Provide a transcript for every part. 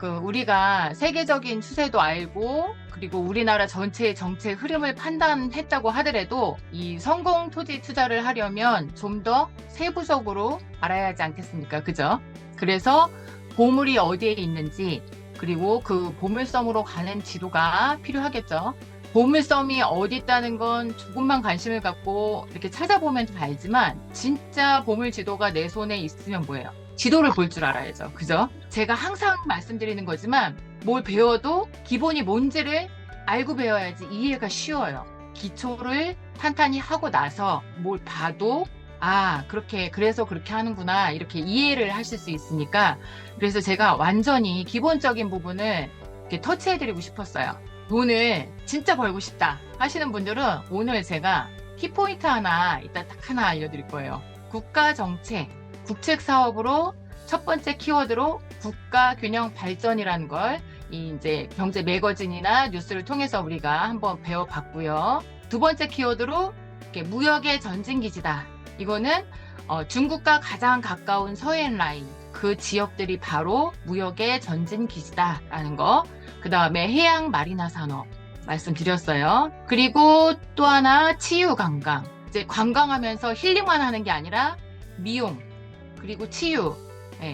우리가 세계적인 추세도 알고 그리고 우리나라 전체의 정책 흐름을 판단했다고 하더라도 이 성공 토지 투자를 하려면 좀 더 세부적으로 알아야 하지 않겠습니까? 그죠? 그래서 보물이 어디에 있는지 그리고 그 보물섬으로 가는 지도가 필요하겠죠. 보물섬이 어디 있다는 건 조금만 관심을 갖고 이렇게 찾아보면 좀 알지만 진짜 보물 지도가 내 손에 있으면 뭐예요? 지도를 볼 줄 알아야죠. 그죠? 제가 항상 말씀드리는 거지만 뭘 배워도 기본이 뭔지를 알고 배워야지 이해가 쉬워요. 기초를 탄탄히 하고 나서 뭘 봐도 그래서 그렇게 하는구나 이렇게 이해를 하실 수 있으니까 그래서 제가 완전히 기본적인 부분을 이렇게 터치해드리고 싶었어요. 돈을 진짜 벌고 싶다 하시는 분들은 오늘 제가 키포인트 이따 딱 하나 알려드릴 거예요. 국가 정책, 국책 사업으로 첫 번째 키워드로 국가 균형 발전이라는 걸 이제 경제 매거진이나 뉴스를 통해서 우리가 한번 배워봤고요. 두 번째 키워드로 무역의 전진기지다. 이거는 중국과 가장 가까운 서해안 라인 그 지역들이 바로 무역의 전진기지다라는 거. 그 다음에 해양 마리나 산업 말씀드렸어요. 그리고 또 하나 치유 관광. 이제 관광하면서 힐링만 하는 게 아니라 미용 그리고 치유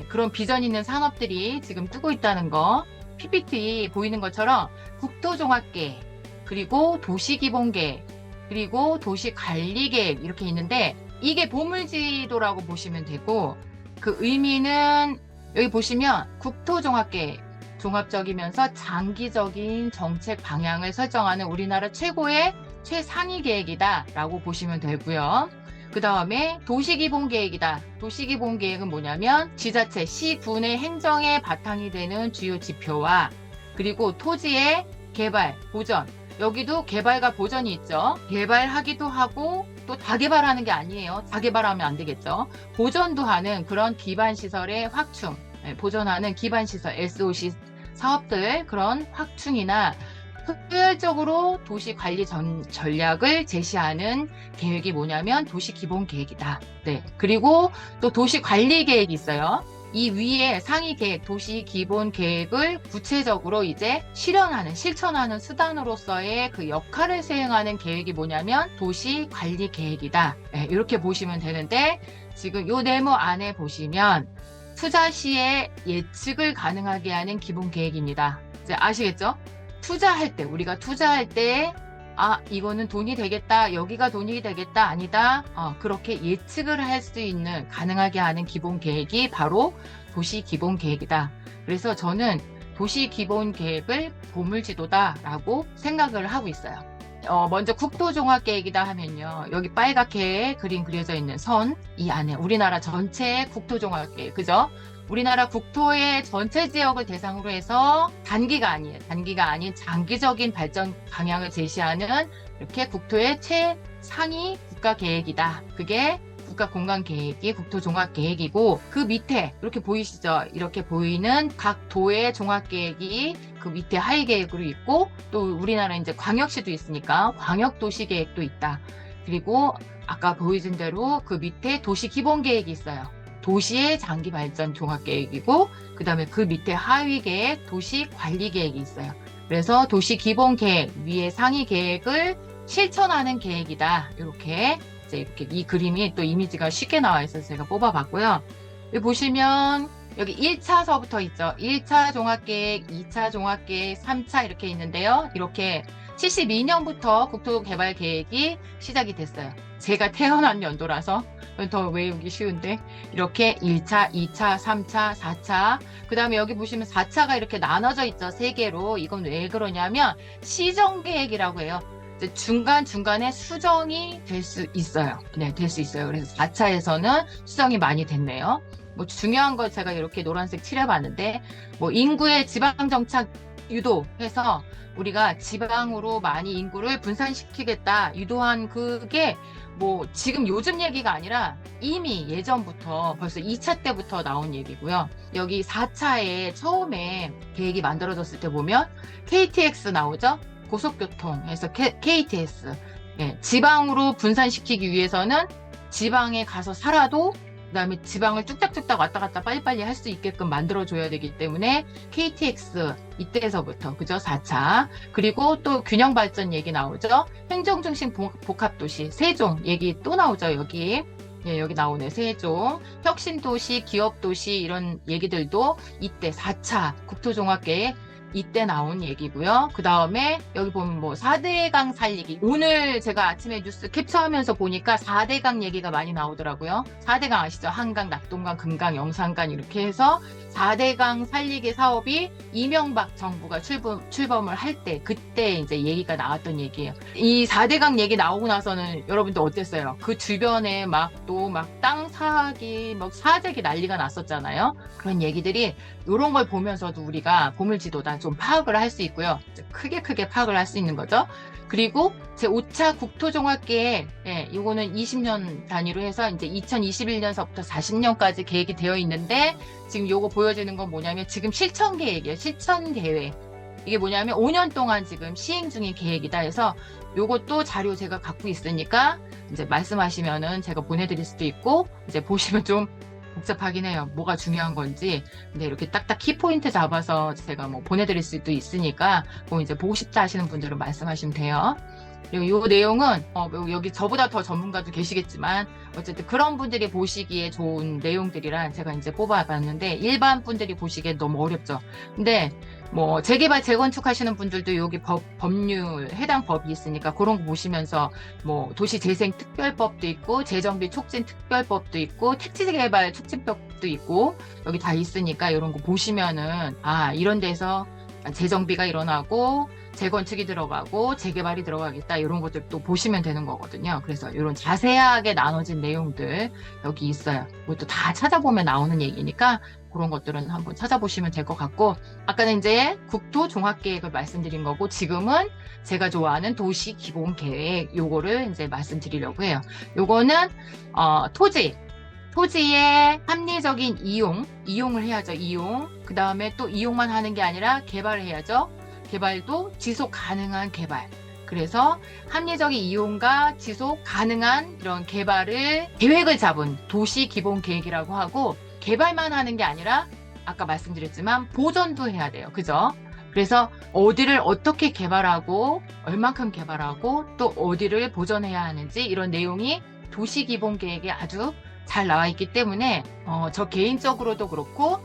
그런 비전 있는 산업들이 지금 뜨고 있다는 거. PPT 보이는 것처럼 국토종합계획 그리고 도시기본계획 그리고 도시관리계획 이렇게 있는데 이게 보물지도라고 보시면 되고 그 의미는 여기 보시면 국토종합계획 종합적이면서 장기적인 정책 방향을 설정하는 우리나라 최고의 최상위 계획이다라고 보시면 되고요. 그 다음에 도시기본계획이다. 도시기본계획은 뭐냐면 지자체, 시군의 행정의 바탕이 되는 주요 지표와 그리고 토지의 개발, 보전 여기도 개발과 보전이 있죠. 개발하기도 하고 또 다 개발하는 게 아니에요. 다 개발하면 안 되겠죠. 보전도 하는 그런 기반시설의 확충, 보전하는 기반시설, SOC 사업들 그런 확충이나 효율적으로 도시관리 전략을 제시하는 계획이 뭐냐면 도시기본계획이다. 네. 그리고 또 도시관리계획이 있어요. 이 위에 상위 계획, 도시기본계획을 구체적으로 이제 실천하는 수단으로서의 그 역할을 수행하는 계획이 뭐냐면 도시관리계획이다. 네, 이렇게 보시면 되는데 지금 이 네모 안에 보시면 투자 시에 예측을 가능하게 하는 기본계획입니다. 이제 아시겠죠? 우리가 투자할 때 이거는 돈이 되겠다, 여기가 돈이 되겠다, 아니다, 그렇게 예측을 할 수 있는, 가능하게 하는 기본 계획이 바로 도시기본계획이다. 그래서 저는 도시기본계획을 보물지도다라고 생각을 하고 있어요. 먼저 국토종합계획이다 하면요. 여기 빨갛게 그림 그려져 있는 선, 이 안에 우리나라 전체의 국토종합계획, 그죠? 우리나라 국토의 전체 지역을 대상으로 해서 단기가 아닌 장기적인 발전 방향을 제시하는 이렇게 국토의 최상위 국가계획이다. 그게 국가공간계획이 국토종합계획이고 그 밑에 이렇게 보이시죠? 이렇게 보이는 각 도의 종합계획이 그 밑에 하위 계획으로 있고 또 우리나라 이제 광역시도 있으니까 광역도시계획도 있다. 그리고 아까 보여준 대로 그 밑에 도시기본계획이 있어요. 도시의 장기 발전 종합계획이고 그 다음에 그 밑에 하위 계획 도시관리계획이 있어요. 그래서 도시기본계획 위에 상위 계획을 실천하는 계획이다. 이렇게 이 그림이 또 이미지가 쉽게 나와 있어서 제가 뽑아봤고요. 여기 보시면 여기 1차서부터 있죠. 1차 종합계획, 2차 종합계획, 3차 이렇게 있는데요. 이렇게 72년부터 국토개발계획이 시작이 됐어요. 제가 태어난 연도라서 더 외우기 쉬운데 이렇게 1차, 2차, 3차, 4차 그 다음에 여기 보시면 4차가 이렇게 나눠져 있죠. 3개로. 이건 왜 그러냐면 시정계획이라고 해요. 중간중간에 수정이 될 수 있어요. 네, 될 수 있어요. 그래서 4차에서는 수정이 많이 됐네요. 뭐 중요한 거 제가 이렇게 노란색 칠해봤는데 뭐 인구의 지방정착 유도해서 우리가 지방으로 많이 인구를 분산시키겠다 유도한 그게 뭐 지금 요즘 얘기가 아니라 이미 예전부터 벌써 2차 때부터 나온 얘기고요. 여기 4차에 처음에 계획이 만들어졌을 때 보면 KTX 나오죠? 고속교통에서 KTS. 네, 지방으로 분산시키기 위해서는 지방에 가서 살아도 그다음에 지방을 뚝딱뚝딱 왔다 갔다 빨리빨리 할 수 있게끔 만들어줘야 되기 때문에 KTX 이때에서부터 그죠? 4차. 그리고 또 균형 발전 얘기 나오죠? 행정중심 복합도시 세종 얘기 또 나오죠, 여기. 예, 여기 나오네. 세종, 혁신도시, 기업도시 이런 얘기들도 이때 4차 국토종합계획 이때 나온 얘기고요. 그 다음에 여기 보면 뭐 4대강 살리기. 오늘 제가 아침에 뉴스 캡처하면서 보니까 4대강 얘기가 많이 나오더라고요. 4대강 아시죠? 한강, 낙동강, 금강, 영산강 이렇게 해서 4대강 살리기 사업이 이명박 정부가 출범을 할 때 그때 이제 얘기가 나왔던 얘기예요. 이 4대강 얘기 나오고 나서는 여러분들 어땠어요? 그 주변에 막 또 막 땅 사기, 막 사재기 난리가 났었잖아요. 그런 얘기들이 이런 걸 보면서도 우리가 보물지도다 좀 파악을 할 수 있고요. 크게 파악을 할 수 있는 거죠. 그리고 제5차 국토종합계획, 예, 이거는 20년 단위로 해서 이제 2021년서부터 40년까지 계획이 되어 있는데 지금 요거 보여지는 건 뭐냐면 지금 실천 계획이에요. 실천 계획. 이게 뭐냐면 5년 동안 지금 시행 중인 계획이다 해서 요것도 자료 제가 갖고 있으니까 이제 말씀하시면은 제가 보내드릴 수도 있고 이제 보시면 좀 복잡하긴 해요. 뭐가 중요한 건지. 근데 이렇게 딱딱 키포인트 잡아서 제가 뭐 보내드릴 수도 있으니까 뭐 이제 보고 싶다 하시는 분들은 말씀하시면 돼요. 그리고 이 내용은 여기 저보다 더 전문가도 계시겠지만 어쨌든 그런 분들이 보시기에 좋은 내용들이라 제가 이제 뽑아봤는데 일반 분들이 보시기에 너무 어렵죠. 근데 뭐 재개발 재건축 하시는 분들도 여기 법률 해당 법이 있으니까 그런 거 보시면서 뭐 도시재생 특별법도 있고 재정비 촉진 특별법도 있고 택지개발 촉진법도 있고 여기 다 있으니까 이런 거 보시면은 아 이런 데서 재정비가 일어나고 재건축이 들어가고 재개발이 들어가겠다 이런 것들도 보시면 되는 거거든요. 그래서 이런 자세하게 나눠진 내용들 여기 있어요. 이것도 다 찾아보면 나오는 얘기니까 그런 것들은 한번 찾아보시면 될 것 같고 아까는 이제 국토종합계획을 말씀드린 거고 지금은 제가 좋아하는 도시기본계획 요거를 이제 말씀드리려고 해요. 요거는 토지의 합리적인 이용을 해야죠. 그 다음에 또 이용만 하는 게 아니라 개발을 해야죠. 개발도 지속 가능한 개발. 그래서 합리적인 이용과 지속 가능한 이런 계획을 잡은 도시 기본 계획이라고 하고 개발만 하는 게 아니라 아까 말씀드렸지만 보존도 해야 돼요. 그죠? 그래서 어디를 어떻게 개발하고 얼만큼 개발하고 또 어디를 보존해야 하는지 이런 내용이 도시 기본 계획에 아주 잘 나와 있기 때문에 저 개인적으로도 그렇고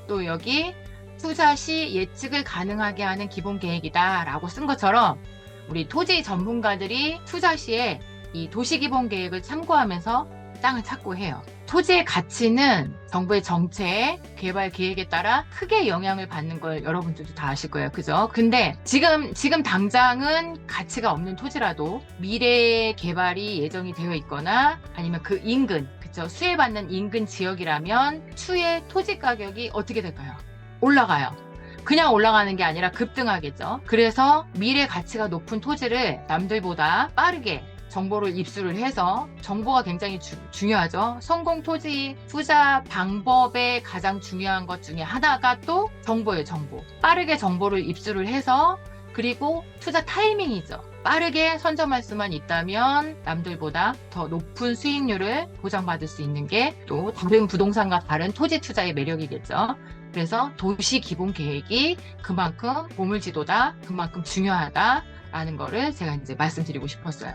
또 여기 투자 시 예측을 가능하게 하는 기본 계획이다 라고 쓴 것처럼 우리 토지 전문가들이 투자 시에 이 도시 기본 계획을 참고하면서 땅을 찾고 해요. 토지의 가치는 정부의 정책, 개발 계획에 따라 크게 영향을 받는 걸 여러분들도 다 아실 거예요. 그죠? 근데 지금 당장은 가치가 없는 토지라도 미래 개발이 예정이 되어 있거나 아니면 그 인근, 그쵸? 수혜받는 인근 지역이라면 추후에 토지 가격이 어떻게 될까요? 올라가요. 그냥 올라가는 게 아니라 급등하겠죠. 그래서 미래 가치가 높은 토지를 남들보다 빠르게 정보를 입수를 해서 정보가 굉장히 중요하죠. 성공 토지 투자 방법의 가장 중요한 것 중에 하나가 또 정보예요. 정보. 빠르게 정보를 입수를 해서 그리고 투자 타이밍이죠. 빠르게 선점할 수만 있다면 남들보다 더 높은 수익률을 보장받을 수 있는 게 또 다른 부동산과 다른 토지 투자의 매력이겠죠. 그래서 도시 기본 계획이 그만큼 보물지도다, 그만큼 중요하다라는 거를 제가 이제 말씀드리고 싶었어요.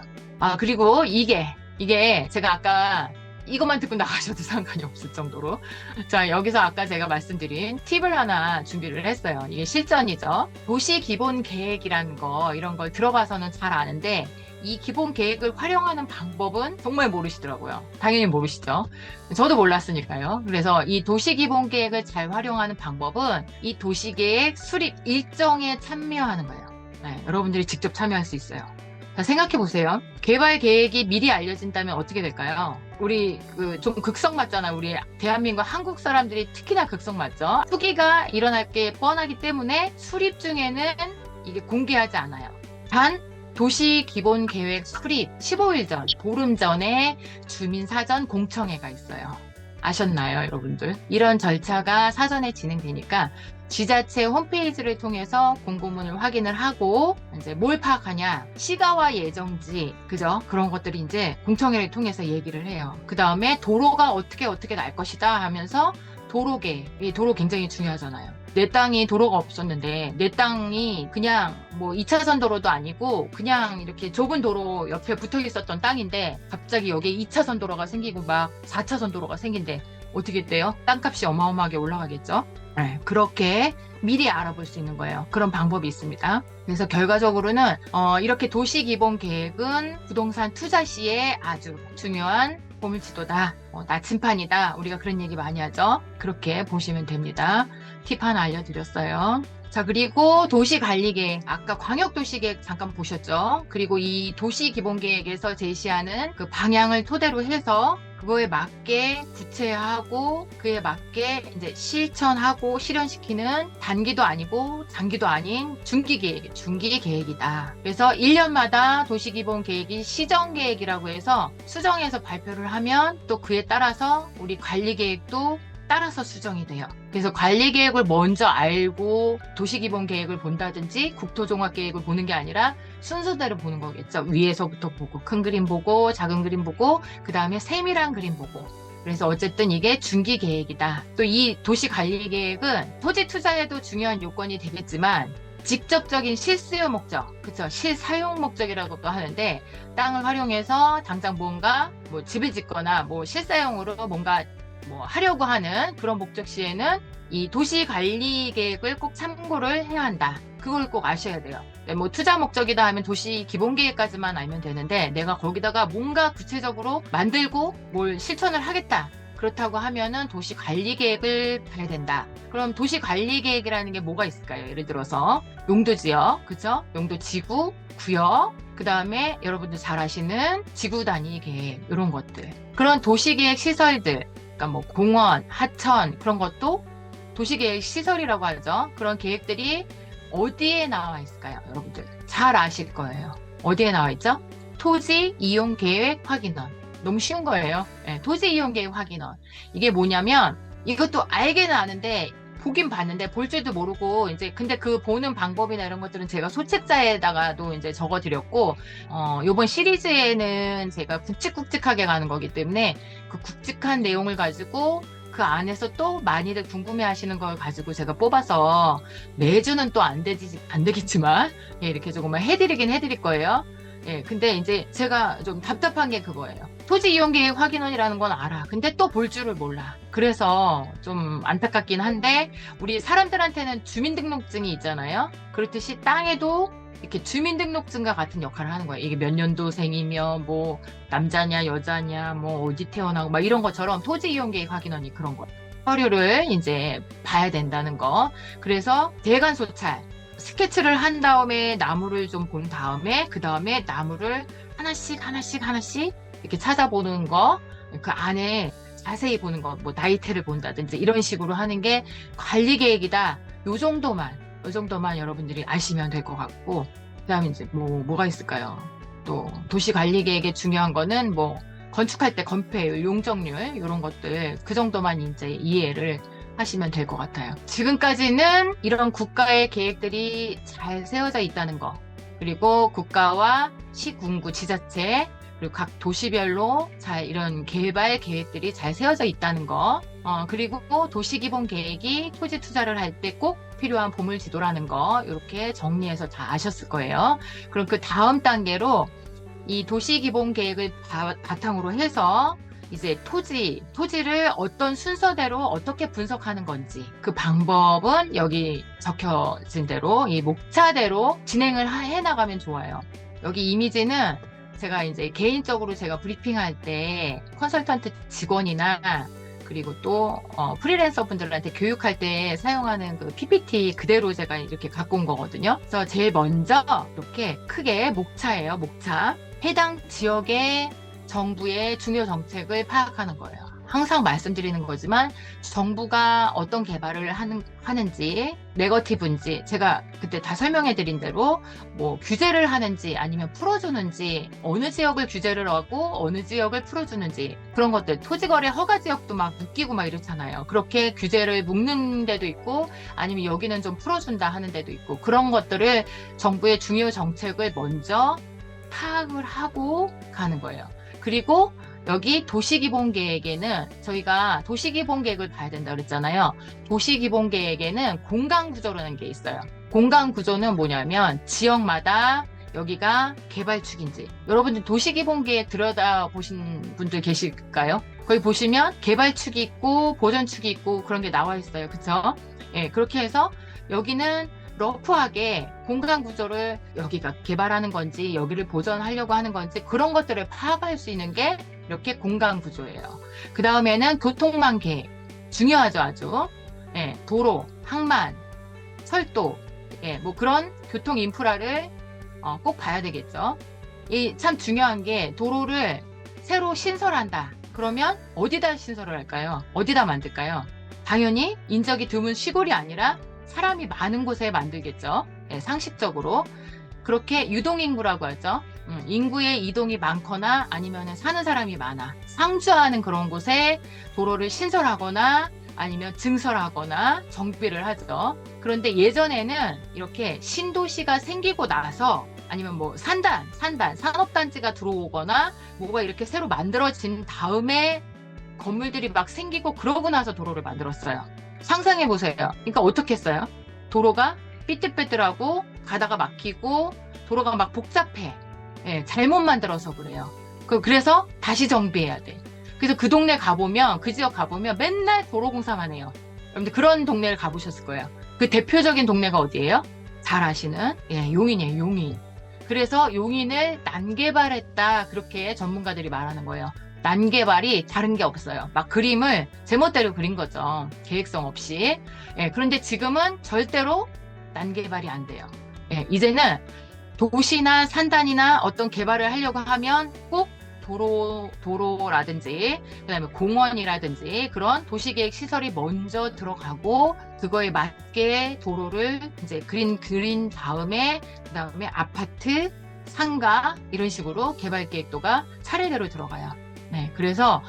그리고 이게 제가 아까 이것만 듣고 나가셔도 상관이 없을 정도로 자 여기서 아까 제가 말씀드린 팁을 하나 준비를 했어요. 이게 실전이죠. 도시 기본 계획이라는 거 이런 걸 들어봐서는 잘 아는데 이 기본 계획을 활용하는 방법은 정말 모르시더라고요. 당연히 모르시죠. 저도 몰랐으니까요. 그래서 이 도시 기본 계획을 잘 활용하는 방법은 이 도시계획 수립 일정에 참여하는 거예요. 네, 여러분들이 직접 참여할 수 있어요. 자, 생각해 보세요. 개발 계획이 미리 알려진다면 어떻게 될까요? 우리 좀 극성 맞잖아. 우리 대한민국 한국 사람들이 특히나 극성 맞죠. 투기가 일어날 게 뻔하기 때문에 수립 중에는 이게 공개하지 않아요. 단 도시 기본 계획 수립 15일 전, 보름 전에 주민사전 공청회가 있어요. 아셨나요, 여러분들? 이런 절차가 사전에 진행되니까 지자체 홈페이지를 통해서 공고문을 확인을 하고 이제 뭘 파악하냐? 시가와 예정지, 그죠? 그런 것들이 이제 공청회를 통해서 얘기를 해요. 그 다음에 도로가 어떻게 날 것이다 하면서 도로계, 이 도로 굉장히 중요하잖아요. 내 땅이 도로가 없었는데 내 땅이 그냥 뭐 2차선 도로도 아니고 그냥 이렇게 좁은 도로 옆에 붙어 있었던 땅인데 갑자기 여기에 2차선 도로가 생기고 막 4차선 도로가 생긴대. 어떻게 돼요? 땅값이 어마어마하게 올라가겠죠? 네, 그렇게 미리 알아볼 수 있는 거예요. 그런 방법이 있습니다. 그래서 결과적으로는 이렇게 도시기본계획은 부동산 투자 시에 아주 중요한 보물지도다, 나침판이다. 우리가 그런 얘기 많이 하죠. 그렇게 보시면 됩니다. 팁 하나 알려드렸어요. 자, 그리고 도시관리계획, 아까 광역도시계획 잠깐 보셨죠? 그리고 이 도시기본계획에서 제시하는 그 방향을 토대로 해서 그거에 맞게 구체화하고 그에 맞게 이제 실천하고 실현시키는 단기도 아니고 장기도 아닌 중기계획이다. 그래서 1년마다 도시기본계획이 시정계획이라고 해서 수정해서 발표를 하면 또 그에 따라서 우리 관리계획도 따라서 수정이 돼요. 그래서 관리계획을 먼저 알고 도시기본계획을 본다든지 국토종합계획을 보는 게 아니라 순서대로 보는 거겠죠. 위에서부터 보고 큰 그림 보고 작은 그림 보고 그 다음에 세밀한 그림 보고. 그래서 어쨌든 이게 중기계획이다. 또 이 도시관리계획은 토지 투자에도 중요한 요건이 되겠지만 직접적인 실수요 목적, 그쵸? 실사용 목적이라고도 하는데 땅을 활용해서 당장 뭔가 뭐 집을 짓거나 뭐 실사용으로 뭔가 뭐 하려고 하는 그런 목적 시에는 이 도시관리계획을 꼭 참고를 해야 한다. 그걸 꼭 아셔야 돼요. 뭐 투자 목적이다 하면 도시기본계획까지만 알면 되는데 내가 거기다가 뭔가 구체적으로 만들고 뭘 실천을 하겠다. 그렇다고 하면은 도시관리계획을 봐야 된다. 그럼 도시관리계획이라는 게 뭐가 있을까요? 예를 들어서 용도지역, 그죠? 용도지구, 구역, 그 다음에 여러분들 잘 아시는 지구 단위 계획, 이런 것들. 그런 도시계획 시설들, 그러니까 뭐 공원, 하천 그런 것도 도시계획 시설이라고 하죠. 그런 계획들이 어디에 나와 있을까요? 여러분들 잘 아실 거예요. 어디에 나와 있죠? 토지 이용 계획 확인원. 너무 쉬운 거예요. 네, 토지 이용 계획 확인원. 이게 뭐냐면 이것도 알기는 아는데 보긴 봤는데 볼 줄도 모르고 이제 근데 그 보는 방법이나 이런 것들은 제가 소책자에다가도 이제 적어드렸고 요번 시리즈에는 제가 굵직굵직하게 가는 거기 때문에 그 굵직한 내용을 가지고 그 안에서 또 많이들 궁금해하시는 걸 가지고 제가 뽑아서 매주는 또 안 되겠지만 예, 이렇게 조금만 해드릴 거예요. 예, 근데 이제 제가 좀 답답한 게 그거예요. 토지 이용 계획 확인원이라는 건 알아. 근데 또 볼 줄을 몰라. 그래서 좀 안타깝긴 한데 우리 사람들한테는 주민등록증이 있잖아요. 그렇듯이 땅에도 이렇게 주민등록증과 같은 역할을 하는 거예요. 이게 몇 년도생이며 뭐 남자냐 여자냐 뭐 어디 태어나고 막 이런 것처럼 토지 이용 계획 확인원이 그런 거예요. 서류를 이제 봐야 된다는 거. 그래서 대관 소찰. 스케치를 한 다음에 나무를 좀 본 다음에 그 다음에 나무를 하나씩 이렇게 찾아보는 거, 그 안에 자세히 보는 거, 뭐 나이테를 본다든지 이런 식으로 하는 게 관리 계획이다. 요 정도만 여러분들이 아시면 될 것 같고, 그다음에 이제 뭐가 있을까요? 또 도시 관리 계획의 중요한 거는 뭐 건축할 때 건폐율, 용적률 이런 것들 그 정도만 이제 이해를 하시면 될 것 같아요. 지금까지는 이런 국가의 계획들이 잘 세워져 있다는 거, 그리고 국가와 시군구, 지자체, 그리고 각 도시별로 잘 이런 개발 계획들이 잘 세워져 있다는 거, 그리고 도시기본 계획이 토지 투자를 할 때 꼭 필요한 보물지도라는 거, 이렇게 정리해서 다 아셨을 거예요. 그럼 그 다음 단계로 이 도시기본 계획을 바탕으로 해서 이제 토지를 어떤 순서대로 어떻게 분석하는 건지 그 방법은 여기 적혀진 대로 이 목차대로 진행을 해나가면 좋아요. 여기 이미지는 제가 이제 개인적으로 제가 브리핑할 때 컨설턴트 직원이나 그리고 또 프리랜서 분들한테 교육할 때 사용하는 그 PPT 그대로 제가 이렇게 갖고 온 거거든요. 그래서 제일 먼저 이렇게 크게 목차예요. 목차. 해당 지역의 정부의 중요 정책을 파악하는 거예요. 항상 말씀드리는 거지만 정부가 어떤 개발을 하는지 네거티브인지 제가 그때 다 설명해 드린 대로 뭐 규제를 하는지 아니면 풀어주는지 어느 지역을 규제를 하고 어느 지역을 풀어주는지 그런 것들 토지거래 허가 지역도 막 묶이고 막 이렇잖아요. 그렇게 규제를 묶는 데도 있고 아니면 여기는 좀 풀어준다 하는 데도 있고 그런 것들을 정부의 중요 정책을 먼저 파악을 하고 가는 거예요. 그리고 여기 도시기본계획에는 저희가 도시기본계획을 봐야 된다 그랬잖아요. 도시기본계획에는 공간구조라는 게 있어요. 공간구조는 뭐냐면 지역마다 여기가 개발축인지 여러분들 도시기본계획 들여다보신 분들 계실까요? 거기 보시면 개발축이 있고 보전축이 있고 그런 게 나와 있어요. 그쵸? 예, 그렇게 해서 여기는 러프하게 공간 구조를 여기가 개발하는 건지 여기를 보전하려고 하는 건지 그런 것들을 파악할 수 있는 게 이렇게 공간 구조예요. 그 다음에는 교통망 계획 중요하죠 아주. 예, 도로, 항만, 철도 예, 뭐 그런 교통 인프라를 꼭 봐야 되겠죠. 이 참 중요한 게 도로를 새로 신설한다. 그러면 어디다 신설을 할까요? 어디다 만들까요? 당연히 인적이 드문 시골이 아니라 사람이 많은 곳에 만들겠죠. 예, 상식적으로. 그렇게 유동인구라고 하죠. 인구의 이동이 많거나 아니면 사는 사람이 많아. 상주하는 그런 곳에 도로를 신설하거나 아니면 증설하거나 정비를 하죠. 그런데 예전에는 이렇게 신도시가 생기고 나서 아니면 뭐 산업단지가 들어오거나 뭐가 이렇게 새로 만들어진 다음에 건물들이 막 생기고 그러고 나서 도로를 만들었어요. 상상해 보세요. 그러니까 어떻게 했어요? 도로가 삐뚤빼뚤하고 가다가 막히고 도로가 막 복잡해. 예, 잘못 만들어서 그래요. 그래서 다시 정비해야 돼. 그래서 그 동네 가보면 그 지역 가보면 맨날 도로공사만 해요. 여러분들 그런 동네를 가보셨을 거예요. 그 대표적인 동네가 어디예요? 잘 아시는 예, 용인이에요. 용인. 그래서 용인을 난개발했다 그렇게 전문가들이 말하는 거예요. 난개발이 다른 게 없어요. 막 그림을 제멋대로 그린 거죠. 계획성 없이. 예, 그런데 지금은 절대로 난개발이 안 돼요. 예, 이제는 도시나 산단이나 어떤 개발을 하려고 하면 꼭 도로라든지 그다음에 공원이라든지 그런 도시계획 시설이 먼저 들어가고 그거에 맞게 도로를 이제 그린 다음에 그다음에 아파트, 상가 이런 식으로 개발 계획도가 차례대로 들어가요. 네, 그래서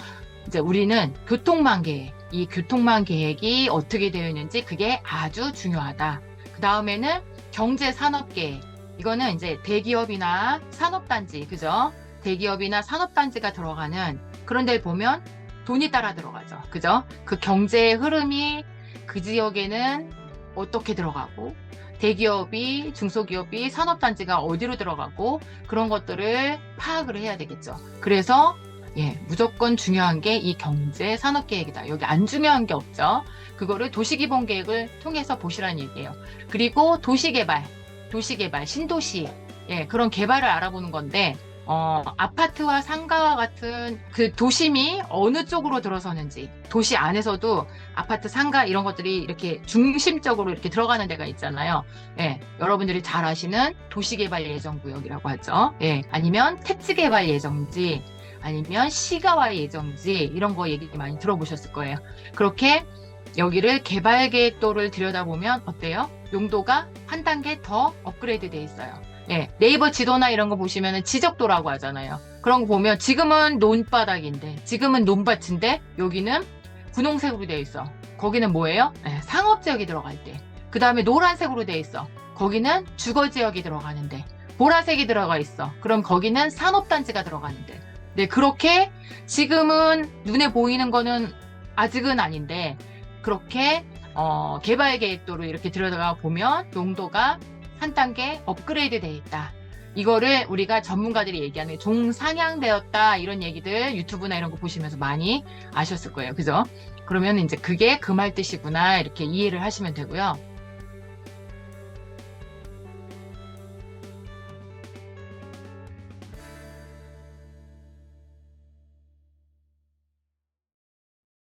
이제 우리는 교통망 계획, 이 교통망 계획이 어떻게 되어 있는지 그게 아주 중요하다. 그 다음에는 경제 산업 계획. 이거는 이제 대기업이나 산업단지, 그죠? 대기업이나 산업단지가 들어가는 그런 데를 보면 돈이 따라 들어가죠. 그죠? 그 경제의 흐름이 그 지역에는 어떻게 들어가고 대기업이, 중소기업이, 산업단지가 어디로 들어가고 그런 것들을 파악을 해야 되겠죠. 그래서 예, 무조건 중요한 게 이 경제 산업 계획이다. 여기 안 중요한 게 없죠. 그거를 도시기본 계획을 통해서 보시라는 얘기예요. 그리고 도시개발, 신도시, 예, 그런 개발을 알아보는 건데, 아파트와 상가와 같은 그 도심이 어느 쪽으로 들어서는지, 도시 안에서도 아파트, 상가 이런 것들이 이렇게 중심적으로 이렇게 들어가는 데가 있잖아요. 예, 여러분들이 잘 아시는 도시개발 예정구역이라고 하죠. 예, 아니면 택지개발 예정지, 아니면 시가화 예정지 이런 거 얘기 많이 들어보셨을 거예요. 그렇게 여기를 개발 계획도를 들여다보면 어때요? 용도가 한 단계 더 업그레이드 돼 있어요. 예, 네이버 지도나 이런 거 보시면 지적도라고 하잖아요. 그런 거 보면 지금은 논바닥인데 지금은 논밭인데 여기는 분홍색으로 돼 있어. 거기는 뭐예요? 예, 상업지역이 들어갈 때. 그 다음에 노란색으로 돼 있어. 거기는 주거지역이 들어가는데 보라색이 들어가 있어. 그럼 거기는 산업단지가 들어가는데 네, 그렇게 지금은 눈에 보이는 거는 아직은 아닌데 그렇게 개발 계획도를 이렇게 들여다가 보면 용도가 한 단계 업그레이드 돼 있다. 이거를 우리가 전문가들이 얘기하는 종상향되었다 이런 얘기들 유튜브나 이런 거 보시면서 많이 아셨을 거예요. 그죠? 그러면 이제 그게 그 말 뜻이구나 이렇게 이해를 하시면 되고요.